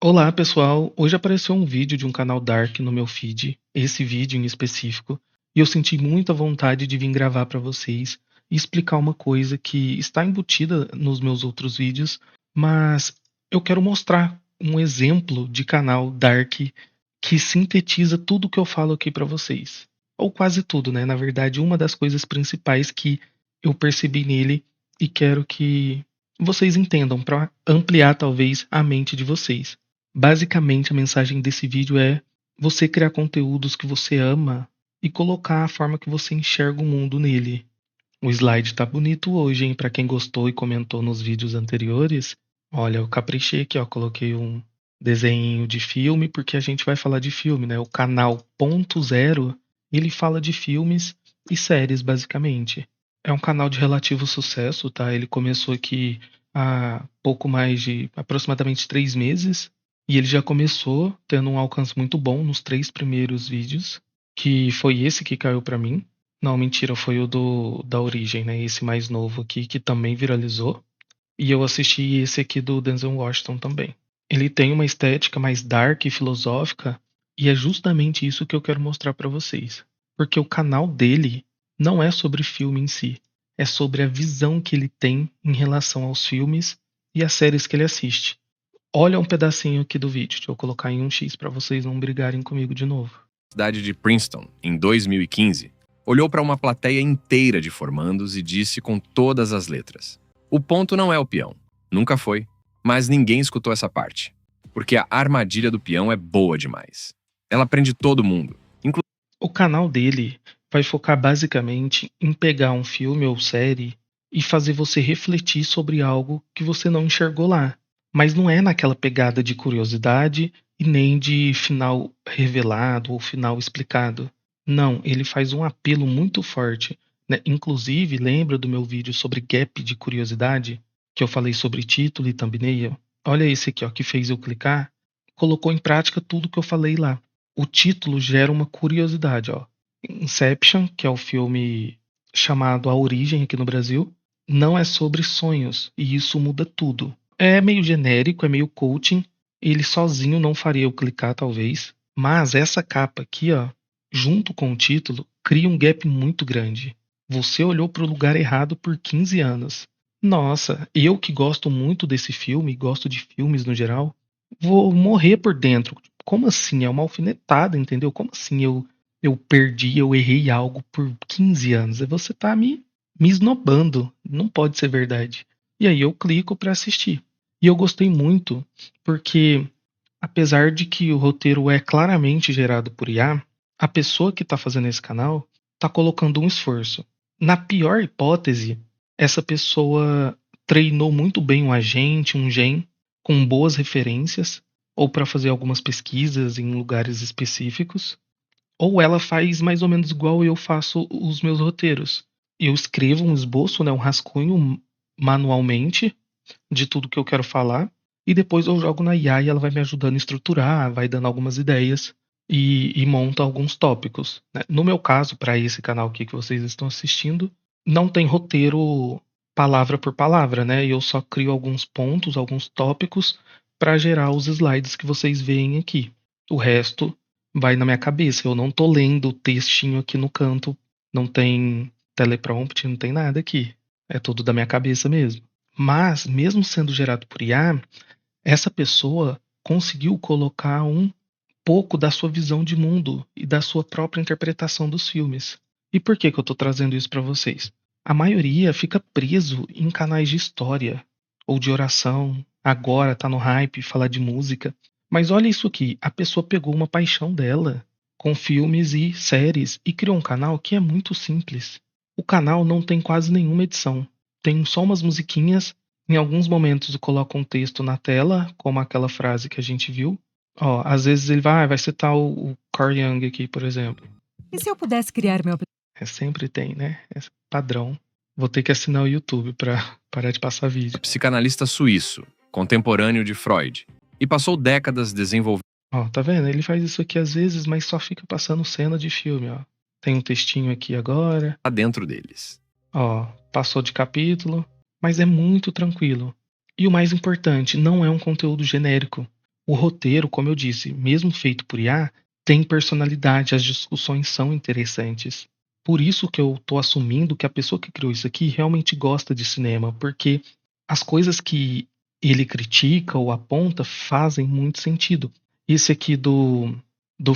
Olá, pessoal. Hoje apareceu um vídeo de um canal Dark no meu feed, esse vídeo em específico, e eu senti muita vontade de vir gravar para vocês e explicar uma coisa que está embutida nos meus outros vídeos, mas eu quero mostrar um exemplo de canal Dark que sintetiza tudo que eu falo aqui para vocês. Ou quase tudo, né? Na verdade, uma das coisas principais que eu percebi nele e quero que vocês entendam para ampliar talvez a mente de vocês. Basicamente, a mensagem desse vídeo é você criar conteúdos que você ama e colocar a forma que você enxerga o mundo nele. O slide tá bonito hoje, hein? Para quem gostou e comentou nos vídeos anteriores, olha, eu caprichei aqui, ó, coloquei um desenho de filme porque a gente vai falar de filme, né? O canal Ponto Zero, ele fala de filmes e séries, basicamente. É um canal de relativo sucesso, tá? Ele começou aqui há pouco mais de aproximadamente 3 meses e ele já começou tendo um alcance muito bom nos 3 primeiros vídeos, que foi esse que caiu pra mim. Não, mentira, foi o da Origem, né? Esse mais novo aqui, que também viralizou. E eu assisti esse aqui do Denzel Washington também. Ele tem uma estética mais dark e filosófica, e é justamente isso que eu quero mostrar pra vocês. Porque o canal dele não é sobre filme em si, é sobre a visão que ele tem em relação aos filmes e às séries que ele assiste. Olha um pedacinho aqui do vídeo, deixa eu colocar em 1x pra vocês não brigarem comigo de novo. Cidade de Princeton, em 2015, olhou para uma plateia inteira de formandos e disse com todas as letras: "O ponto não é o peão. Nunca foi. Mas ninguém escutou essa parte. Porque a armadilha do peão é boa demais. Ela prende todo mundo. O canal dele vai focar basicamente em pegar um filme ou série e fazer você refletir sobre algo que você não enxergou lá. Mas não é naquela pegada de curiosidade e nem de final revelado ou final explicado. Não, ele faz um apelo muito forte, né? Inclusive, lembra do meu vídeo sobre gap de curiosidade, que eu falei sobre título e thumbnail? Olha esse aqui, ó, que fez eu clicar, colocou em prática tudo que eu falei lá. O título gera uma curiosidade, ó. Inception, que é o filme chamado A Origem aqui no Brasil, não é sobre sonhos, e isso muda tudo. É meio genérico, é meio coaching, ele sozinho não faria eu clicar talvez, mas essa capa aqui, ó, junto com o título, cria um gap muito grande. Você olhou para o lugar errado por 15 anos. Nossa, eu que gosto muito desse filme, gosto de filmes no geral, vou morrer por dentro. Como assim? É uma alfinetada, entendeu? Como assim eu perdi, eu errei algo por 15 anos? Você tá me esnobando. Não pode ser verdade. E aí eu clico pra assistir. E eu gostei muito, porque apesar de que o roteiro é claramente gerado por IA, a pessoa que tá fazendo esse canal tá colocando um esforço. Na pior hipótese, essa pessoa treinou muito bem um agente, um gen, com boas referências, ou para fazer algumas pesquisas em lugares específicos, ou ela faz mais ou menos igual eu faço os meus roteiros. Eu escrevo um esboço, né, um rascunho manualmente de tudo que eu quero falar, e depois eu jogo na IA e ela vai me ajudando a estruturar, vai dando algumas ideias e monta alguns tópicos, né? No meu caso, para esse canal aqui que vocês estão assistindo, não tem roteiro palavra por palavra, né? Eu só crio alguns pontos, alguns tópicos para gerar os slides que vocês veem aqui. O resto vai na minha cabeça. Eu não tô lendo o textinho aqui no canto, não tem teleprompt, não tem nada aqui. É tudo da minha cabeça mesmo. Mas, mesmo sendo gerado por IA, essa pessoa conseguiu colocar um pouco da sua visão de mundo e da sua própria interpretação dos filmes. E por que eu estou trazendo isso para vocês? A maioria fica preso em canais de história ou de oração, agora tá no hype falar de música. Mas olha isso aqui, a pessoa pegou uma paixão dela com filmes e séries e criou um canal que é muito simples. O canal não tem quase nenhuma edição. Tem só umas musiquinhas. Em alguns momentos eu coloco um texto na tela, como aquela frase que a gente viu. Ó, às vezes ele vai citar o Carl Jung aqui, por exemplo. E se eu pudesse criar meu Sempre tem, né? É padrão. Vou ter que assinar o YouTube pra parar de passar vídeo. Psicanalista suíço, contemporâneo de Freud, e passou décadas desenvolvendo Ó, tá vendo? Ele faz isso aqui às vezes, mas só fica passando cena de filme, ó. Tem um textinho aqui agora. dentro deles. Ó, passou de capítulo, mas é muito tranquilo. E o mais importante, não é um conteúdo genérico. O roteiro, como eu disse, mesmo feito por IA, tem personalidade, as discussões são interessantes. Por isso que eu tô assumindo que a pessoa que criou isso aqui realmente gosta de cinema, porque as coisas que ele critica ou aponta fazem muito sentido. Esse aqui do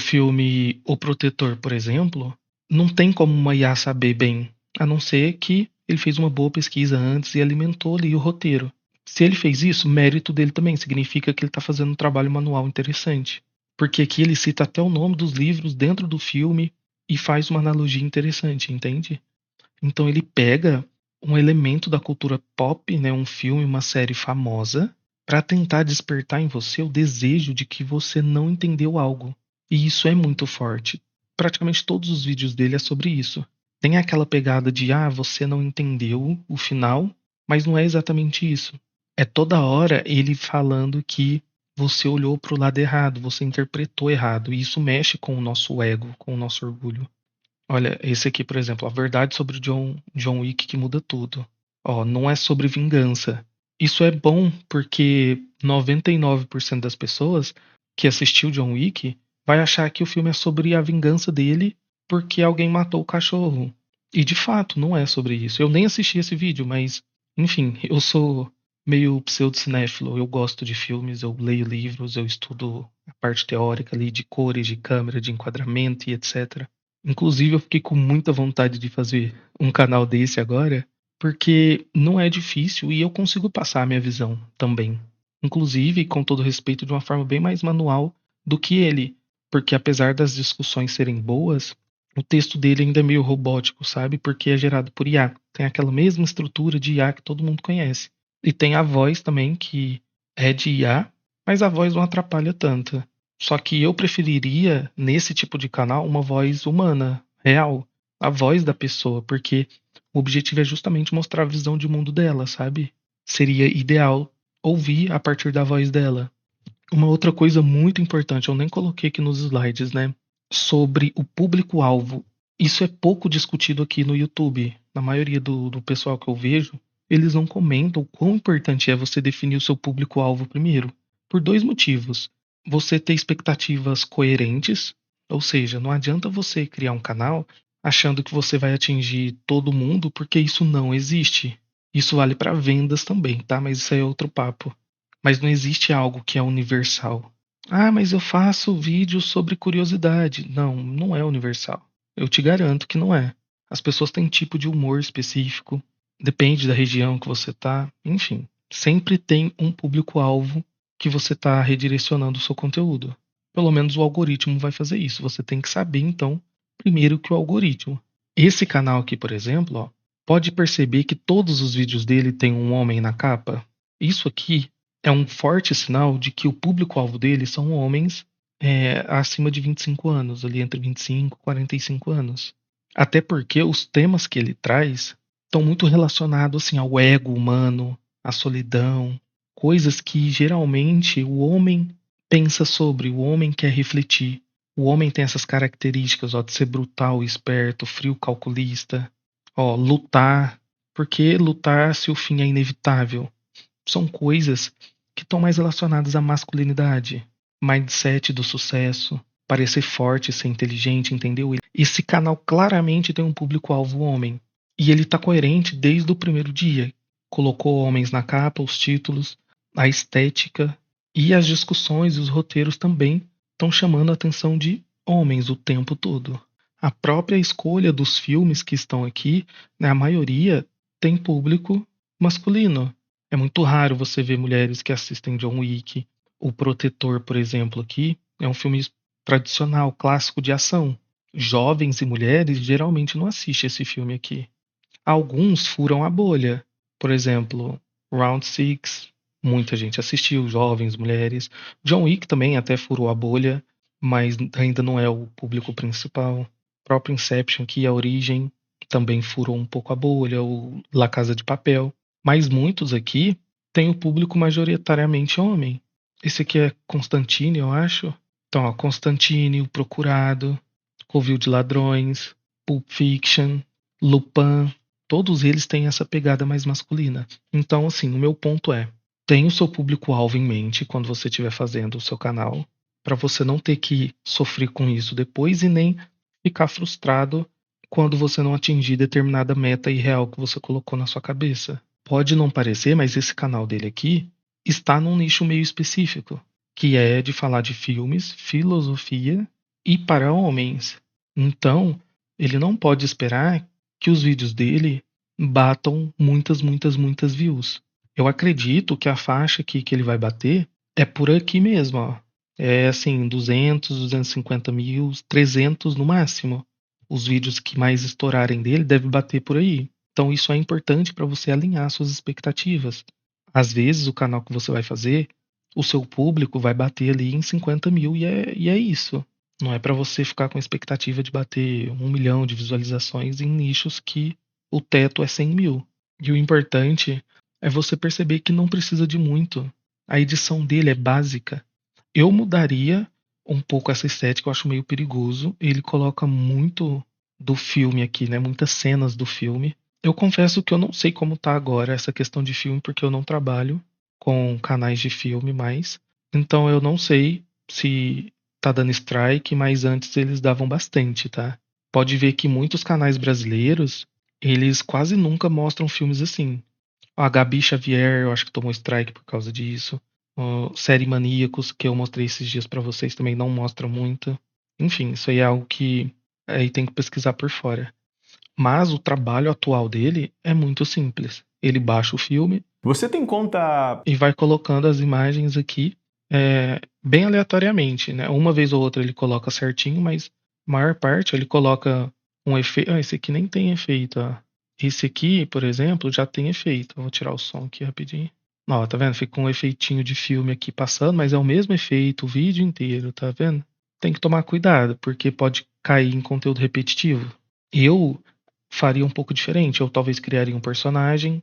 filme O Protetor, por exemplo, não tem como uma IA saber bem, a não ser que ele fez uma boa pesquisa antes e alimentou ali o roteiro. Se ele fez isso, mérito dele também, significa que ele está fazendo um trabalho manual interessante. Porque aqui ele cita até o nome dos livros dentro do filme e faz uma analogia interessante, entende? Então ele pega um elemento da cultura pop, né, um filme, uma série famosa, para tentar despertar em você o desejo de que você não entendeu algo. E isso é muito forte. Praticamente todos os vídeos dele é sobre isso. Tem aquela pegada de, você não entendeu o final, mas não é exatamente isso. É toda hora ele falando que você olhou para o lado errado, você interpretou errado, e isso mexe com o nosso ego, com o nosso orgulho. Olha, esse aqui, por exemplo, a verdade sobre John Wick que muda tudo. Ó, não é sobre vingança. Isso é bom porque 99% das pessoas que assistiu John Wick vai achar que o filme é sobre a vingança dele porque alguém matou o cachorro. E de fato, não é sobre isso. Eu nem assisti esse vídeo, mas, enfim, eu sou meio pseudo-cinéfilo. Eu gosto de filmes, eu leio livros, eu estudo a parte teórica ali de cores, de câmera, de enquadramento e etc. Inclusive, eu fiquei com muita vontade de fazer um canal desse agora, porque não é difícil e eu consigo passar a minha visão também. Inclusive, com todo respeito, de uma forma bem mais manual do que ele, porque apesar das discussões serem boas, o texto dele ainda é meio robótico, sabe? Porque é gerado por IA. Tem aquela mesma estrutura de IA que todo mundo conhece. E tem a voz também, que é de IA, mas a voz não atrapalha tanto. Só que eu preferiria, nesse tipo de canal, uma voz humana, real. A voz da pessoa, porque o objetivo é justamente mostrar a visão de mundo dela, sabe? Seria ideal ouvir a partir da voz dela. Uma outra coisa muito importante, eu nem coloquei aqui nos slides, né? Sobre o público-alvo. Isso é pouco discutido aqui no YouTube. Na maioria do pessoal que eu vejo, eles não comentam o quão importante é você definir o seu público-alvo primeiro. Por dois motivos. Você ter expectativas coerentes, ou seja, não adianta você criar um canal achando que você vai atingir todo mundo, porque isso não existe. Isso vale para vendas também, tá? Mas isso aí é outro papo. Mas não existe algo que é universal. Mas eu faço vídeos sobre curiosidade. Não, não é universal. Eu te garanto que não é. As pessoas têm tipo de humor específico, depende da região que você tá, enfim. Sempre tem um público-alvo que você está redirecionando o seu conteúdo. Pelo menos o algoritmo vai fazer isso. Você tem que saber, então, primeiro que o algoritmo. Esse canal aqui, por exemplo, ó, pode perceber que todos os vídeos dele tem um homem na capa. Isso aqui é um forte sinal de que o público-alvo dele são homens acima de 25 anos, ali entre 25 e 45 anos. Até porque os temas que ele traz estão muito relacionados assim, ao ego humano, à solidão, coisas que geralmente o homem pensa sobre, o homem quer refletir. O homem tem essas características, ó, de ser brutal, esperto, frio, calculista, ó, lutar. Por que lutar se o fim é inevitável? São coisas que estão mais relacionadas à masculinidade, mindset do sucesso, parecer forte, ser inteligente, entendeu? Esse canal claramente tem um público-alvo homem. E ele tá coerente desde o primeiro dia. Colocou homens na capa, os títulos, a estética e as discussões e os roteiros também estão chamando a atenção de homens o tempo todo. A própria escolha dos filmes que estão aqui, né, a maioria tem público masculino. É muito raro você ver mulheres que assistem John Wick. O Protetor, por exemplo, aqui é um filme tradicional, clássico de ação. Jovens e mulheres geralmente não assistem esse filme aqui. Alguns furam a bolha. Por exemplo, Round Six, muita gente assistiu, jovens, mulheres. John Wick também até furou a bolha, mas ainda não é o público principal. O próprio Inception, que é a origem, também furou um pouco a bolha, o La Casa de Papel. Mas muitos aqui têm o público majoritariamente homem. Esse aqui é Constantine, eu acho. Então, ó, Constantine, O Procurado, Covil de Ladrões, Pulp Fiction, Lupin, todos eles têm essa pegada mais masculina. Então, assim, o meu ponto é, Tenha o seu público-alvo em mente quando você estiver fazendo o seu canal, para você não ter que sofrer com isso depois e nem ficar frustrado quando você não atingir determinada meta irreal que você colocou na sua cabeça. Pode não parecer, mas esse canal dele aqui está num nicho meio específico, que é de falar de filmes, filosofia e para homens. Então, ele não pode esperar que os vídeos dele batam muitas views. Eu acredito que a faixa aqui que ele vai bater é por aqui mesmo, ó. É assim, 200, 250 mil, 300 no máximo. Os vídeos que mais estourarem dele devem bater por aí. Então isso é importante para você alinhar suas expectativas. Às vezes o canal que você vai fazer, o seu público vai bater ali em 50 mil e é isso. Não é para você ficar com a expectativa de bater 1 milhão de visualizações em nichos que o teto é 100 mil. E o importante é você perceber que não precisa de muito. A edição dele é básica. Eu mudaria um pouco essa estética, eu acho meio perigoso. Ele coloca muito do filme aqui, né? Muitas cenas do filme. Eu confesso que eu não sei como tá agora essa questão de filme, porque eu não trabalho com canais de filme mais. Então eu não sei se tá dando strike, mas antes eles davam bastante, tá? Pode ver que muitos canais brasileiros, eles quase nunca mostram filmes assim. A Gabi Xavier, eu acho que tomou strike por causa disso. Série Maníacos, que eu mostrei esses dias pra vocês, também não mostra muito. Enfim, isso aí é algo que aí tem que pesquisar por fora. Mas o trabalho atual dele é muito simples. Ele baixa o filme Você tem conta. e vai colocando as imagens aqui bem aleatoriamente, né? Uma vez ou outra ele coloca certinho, mas a maior parte ele coloca um efeito. Ah, esse aqui nem tem efeito, ó. Esse aqui, por exemplo, já tem efeito. Vou tirar o som aqui rapidinho. Ó, tá vendo? Fica um efeitinho de filme aqui passando, mas é o mesmo efeito o vídeo inteiro, tá vendo? Tem que tomar cuidado, porque pode cair em conteúdo repetitivo. Eu faria um pouco diferente. Eu talvez criaria um personagem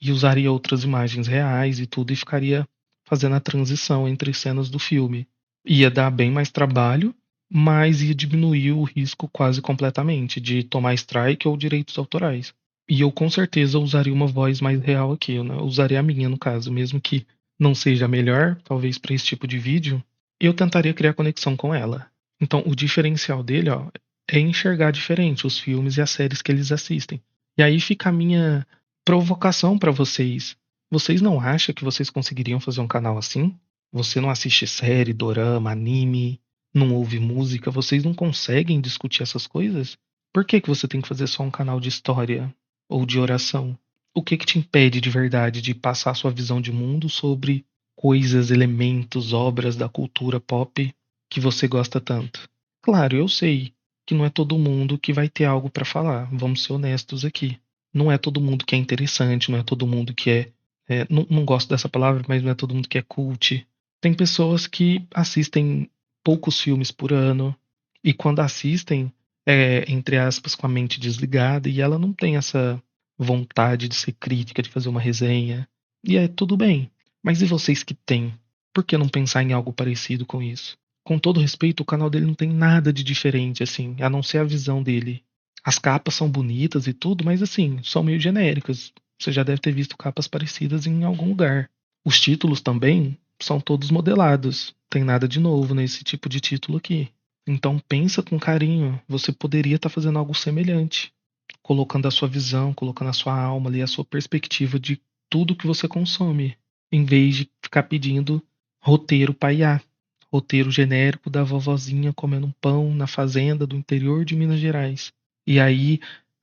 e usaria outras imagens reais e tudo, e ficaria fazendo a transição entre cenas do filme. Ia dar bem mais trabalho, mas ia diminuir o risco quase completamente de tomar strike ou direitos autorais. E eu com certeza usaria uma voz mais real aqui, né? Eu usaria a minha no caso, mesmo que não seja a melhor, talvez para esse tipo de vídeo, eu tentaria criar conexão com ela. Então o diferencial dele, ó, é enxergar diferente os filmes e as séries que eles assistem. E aí fica a minha provocação para vocês. Vocês não acham que vocês conseguiriam fazer um canal assim? Você não assiste série, dorama, anime, não ouve música, vocês não conseguem discutir essas coisas? Por que que você tem que fazer só um canal de história ou de oração? O que que te impede de verdade de passar sua visão de mundo sobre coisas, elementos, obras da cultura pop que você gosta tanto? Claro, eu sei que não é todo mundo que vai ter algo para falar, vamos ser honestos aqui. Não é todo mundo que é interessante, não é todo mundo que não gosto dessa palavra, mas não é todo mundo que é cult. Tem pessoas que assistem poucos filmes por ano e quando assistem, entre aspas, com a mente desligada e ela não tem essa vontade de ser crítica, de fazer uma resenha. E é tudo bem. Mas e vocês que têm? Por que não pensar em algo parecido com isso? Com todo respeito, o canal dele não tem nada de diferente, assim, a não ser a visão dele. As capas são bonitas e tudo, mas assim, são meio genéricas. Você já deve ter visto capas parecidas em algum lugar. Os títulos também são todos modelados. Tem nada de novo nesse tipo de título aqui. Então pensa com carinho. Você poderia estar fazendo algo semelhante, colocando a sua visão, colocando a sua alma ali, a sua perspectiva de tudo que você consome, em vez de ficar pedindo roteiro paiá, roteiro genérico da vovozinha comendo um pão na fazenda do interior de Minas Gerais. E aí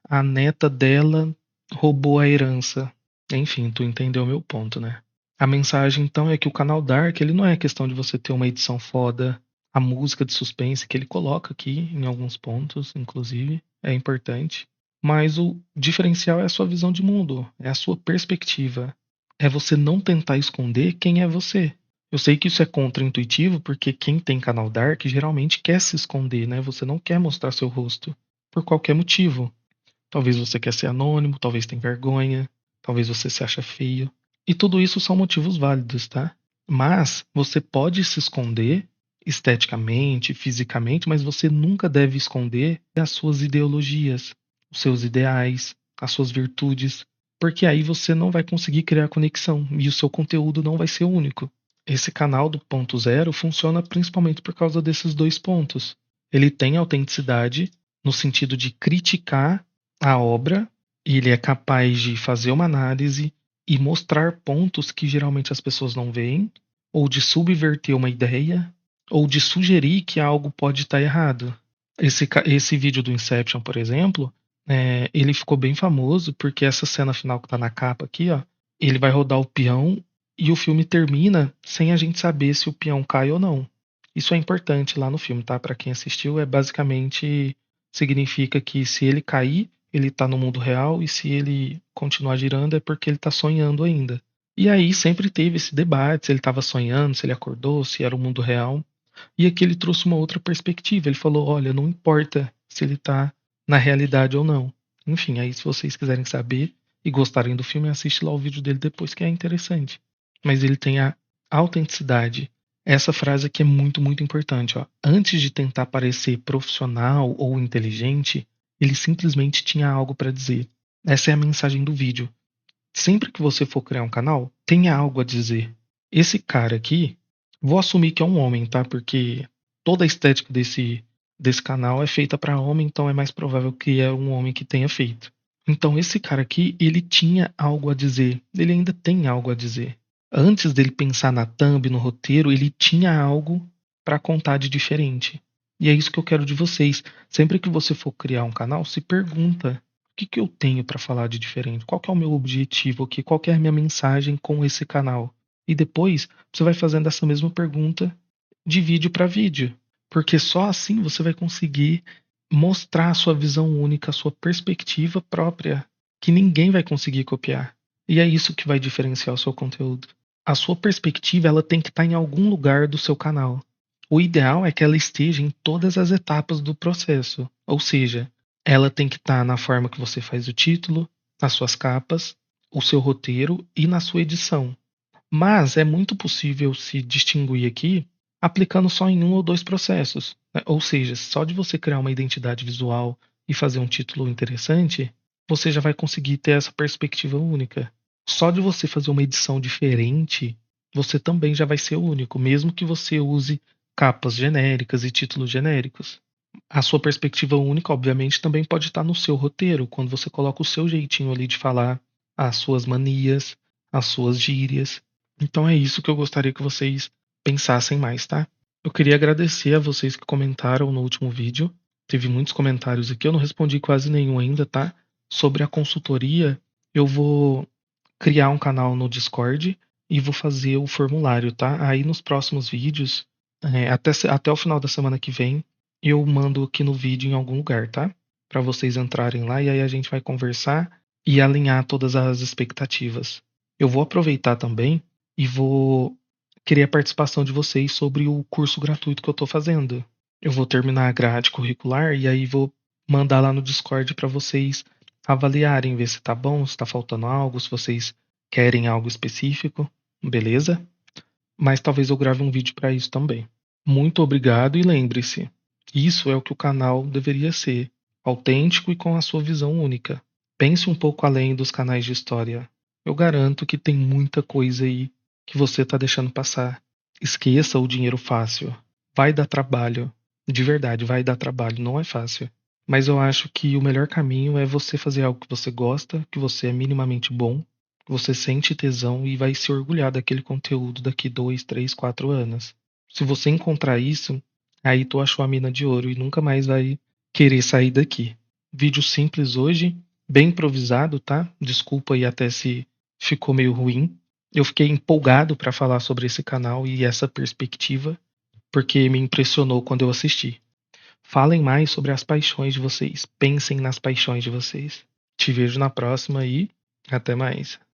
a neta dela roubou a herança. Enfim, tu entendeu o meu ponto, né? A mensagem então é que o canal Dark, ele não é questão de você ter uma edição foda, a música de suspense que ele coloca aqui em alguns pontos, inclusive, é importante, mas o diferencial é a sua visão de mundo, é a sua perspectiva, é você não tentar esconder quem é você. Eu sei que isso é contraintuitivo porque quem tem canal Dark geralmente quer se esconder, né? Você não quer mostrar seu rosto por qualquer motivo. Talvez você quer ser anônimo, talvez tenha vergonha, talvez você se acha feio. E tudo isso são motivos válidos, tá? Mas você pode se esconder esteticamente, fisicamente, mas você nunca deve esconder as suas ideologias, os seus ideais, as suas virtudes. porque aí você não vai conseguir criar conexão e o seu conteúdo não vai ser único. Esse canal do ponto zero funciona principalmente por causa desses dois pontos. Ele tem autenticidade no sentido de criticar a obra, e ele é capaz de fazer uma análise e mostrar pontos que geralmente as pessoas não veem, ou de subverter uma ideia, ou de sugerir que algo pode estar errado. Esse vídeo do Inception, por exemplo, ele ficou bem famoso porque essa cena final que tá na capa aqui, ó, ele vai rodar o peão e o filme termina sem a gente saber se o peão cai ou não. Isso é importante lá no filme, tá? Pra quem assistiu, basicamente significa que se ele cair, ele tá no mundo real, e se ele continuar girando é porque ele tá sonhando ainda. E aí sempre teve esse debate, se ele estava sonhando, se ele acordou, se era o mundo real. E aqui ele trouxe uma outra perspectiva. Ele falou: olha, não importa se ele tá na realidade ou não. Enfim, aí se vocês quiserem saber e gostarem do filme, assiste lá o vídeo dele depois, que é interessante. Mas ele tem a autenticidade. Essa frase aqui é muito, muito importante. Ó. Antes de tentar parecer profissional ou inteligente, ele simplesmente tinha algo para dizer. Essa é a mensagem do vídeo. Sempre que você for criar um canal, tenha algo a dizer. Esse cara aqui, vou assumir que é um homem, tá? Porque toda a estética desse canal é feita para homem, então é mais provável que é um homem que tenha feito. Então esse cara aqui, ele tinha algo a dizer. Ele ainda tem algo a dizer. Antes dele pensar na thumb, no roteiro, ele tinha algo para contar de diferente. E é isso que eu quero de vocês. Sempre que você for criar um canal, se pergunta: o que eu tenho para falar de diferente? Qual que é o meu objetivo aqui? Qual que é a minha mensagem com esse canal? E depois você vai fazendo essa mesma pergunta de vídeo para vídeo. Porque só assim você vai conseguir mostrar a sua visão única, a sua perspectiva própria, que ninguém vai conseguir copiar. E é isso que vai diferenciar o seu conteúdo. A sua perspectiva, ela tem que estar em algum lugar do seu canal. O ideal é que ela esteja em todas as etapas do processo. Ou seja, ela tem que estar na forma que você faz o título, nas suas capas, o seu roteiro e na sua edição. Mas é muito possível se distinguir aqui aplicando só em um ou dois processos. Né? Ou seja, só de você criar uma identidade visual e fazer um título interessante, você já vai conseguir ter essa perspectiva única. Só de você fazer uma edição diferente, você também já vai ser único, mesmo que você use capas genéricas e títulos genéricos. A sua perspectiva única, obviamente, também pode estar no seu roteiro, quando você coloca o seu jeitinho ali de falar, as suas manias, as suas gírias. Então é isso que eu gostaria que vocês pensassem mais, tá? Eu queria agradecer a vocês que comentaram no último vídeo. Teve muitos comentários aqui, eu não respondi quase nenhum ainda, tá? Sobre a consultoria, eu vou criar um canal no Discord e vou fazer o formulário, tá? Aí nos próximos vídeos, até o final da semana que vem, eu mando aqui no vídeo em algum lugar, tá? Para vocês entrarem lá e aí a gente vai conversar e alinhar todas as expectativas. Eu vou aproveitar também e vou querer a participação de vocês sobre o curso gratuito que eu estou fazendo. Eu vou terminar a grade curricular e aí vou mandar lá no Discord para vocês avaliarem, ver se tá bom, se tá faltando algo, se vocês querem algo específico, beleza? Mas talvez eu grave um vídeo para isso também. Muito obrigado e lembre-se, isso é o que o canal deveria ser, autêntico e com a sua visão única. Pense um pouco além dos canais de história. Eu garanto que tem muita coisa aí que você está deixando passar. Esqueça o dinheiro fácil. Vai dar trabalho. De verdade, vai dar trabalho. Não é fácil. Mas eu acho que o melhor caminho é você fazer algo que você gosta, que você é minimamente bom, que você sente tesão e vai se orgulhar daquele conteúdo daqui 2, 3, 4 anos. Se você encontrar isso, aí tu achou a mina de ouro e nunca mais vai querer sair daqui. Vídeo simples hoje, bem improvisado, tá? Desculpa aí até se ficou meio ruim. Eu fiquei empolgado para falar sobre esse canal e essa perspectiva, porque me impressionou quando eu assisti. Falem mais sobre as paixões de vocês. Pensem nas paixões de vocês. Te vejo na próxima e até mais.